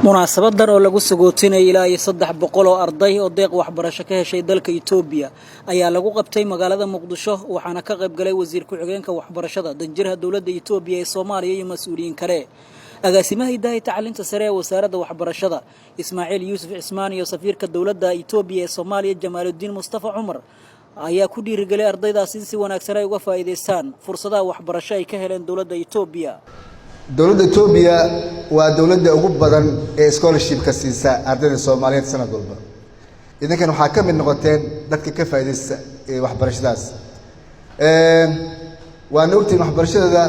munaasabadan oo lagu sagootinay ilaa 300 oo arday oo deeq waxbarasho ka heshay dalka Itoobiya ayaa lagu qabtay magaalada Muqdisho waxaana ka qayb galay wasiir ku-xigeenka waxbarashada danjiraha dawladda Itoobiya ee Soomaaliya iyo mas'uuliyiin kale agaasimaha hidaha tacliinta sare ee wasaaradda waxbarashada Ismaaciil Yuusuf Cismaan iyo safiirka dawladda Itoobiya ee Soomaaliya Jamaaluddin Mustafa Umar ayaa ku dhiirigeliyay ardaydaasi si wanaagsan ay uga faa'iideystaan fursadaha waxbarasho ay ka heleen dawladda Itoobiya. dawladda Itoobiya waa dawladda ugu badan ee scholarship ka siisa ardayda Soomaaliyeed sanad walba. idinkan waxa ka mid noqoteen dadka ka faa'iideysta waxbarashadaas. waa noqotay waxbarashada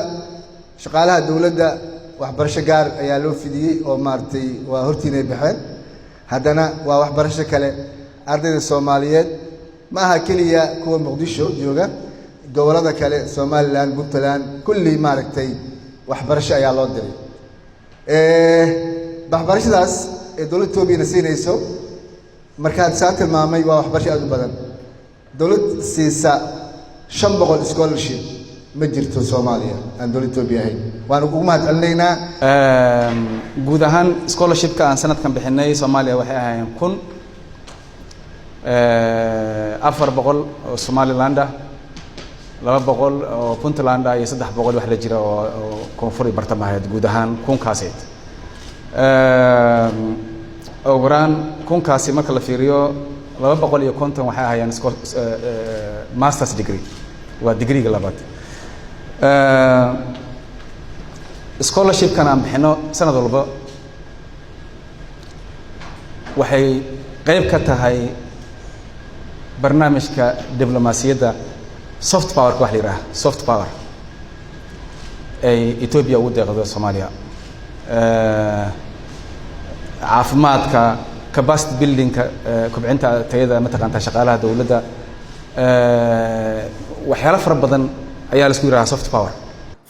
shaqaalaha dawladda waxbarasho gaar ayaa loo fidiyay oo maartay waa hortiinay baxeen. haddana waa waxbarasho kale ardayda Soomaaliyeed ma aha kaliya kuwa Muqdisho jooga gobolada kale Somaliland, Puntland kulli maartay waxbarasho ayaa loo diray. waxbarashadaas ee dawladda Itoobiya siinayso markaad tilmaamay waa waxbarasho aad u badan. dawladda siisa 500 scholarship ma jirto Soomaaliya aan dawladda Itoobiya ahayn. waan ugu mahadcelinaynaa guud ahaan scholarship-ka aan sanadkan bixinay Soomaaliya waxay ahaayeen 400 oo Somaliland 200 oo Puntland iyo 300 wax la jira oo koonfur bartamaheed guud ahaan 1000 kaaseed ooraan 1000 kaasi marka la fiiriyo 250 waxay ahaayeen master's degree waa degree-ga labaad. scholarship kan aan bixino sanad walba waxay qayb ka tahay barnaamijka diblomaasiyadda soft power wax la yiraahdo soft power ay Itoobiya u deeqdo Soomaaliya. caafimaadka capacity building kubcinta tayada mataqaanta shaqaalaha dawladda waxyaalo fara badan ayaa la isku yiraahdaa soft power.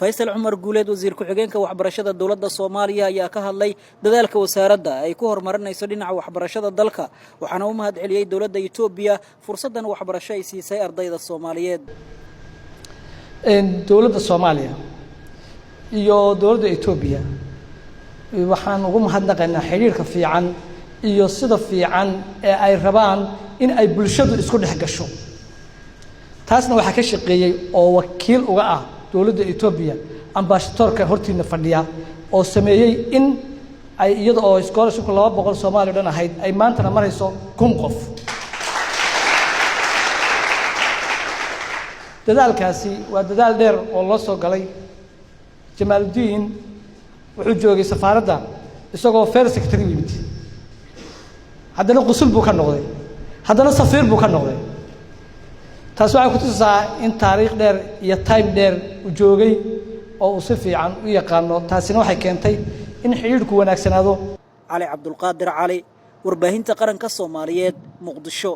Faisal Umar Guuleed wasiir ku-xigeenka waxbarashada dawladda Soomaaliya ayaa ka hadlay dadaalka wasaaradda ay ku horumarinayso dhinaca waxbarashada dalka waxaana uu mahadceliyay dawladda Itoobiya fursadan waxbarasho ay siisay ardayda Soomaaliyeed. dawladda Soomaaliya iyo dawladda Itoobiya waxaan ugu mahadnaqaynaa xiriirka fiican iyo sida fiican ee ay rabaan in ay bulshadu isku dhex gasho. taasna waxa ka shaqeeyay oo wakiil uga ah dawladda Itoobiya ambassadorka hortiina fadhiya oo sameeyay in ay iyada oo scholarship 200 Soomaali dhan ahayd ay maanta marayso 1000 qof. dadaalkaasi waa dadaal dheer oo loo soo galay. Jamaaluddin wuxuu joogay safaaradda isagoo first secretary yimid haddana qusul buu ka noqday haddana safiir buu ka noqday. taas waxay ku tusaa in taariikh dheer iyo time dheer uu joogay oo uu si fiican u yaqaano. taasina waxay keentay in xiriirku wanaagsanaado. Cali Cabdulqaadir Cali warbaahinta qaranka Soomaaliyeed Muqdisho.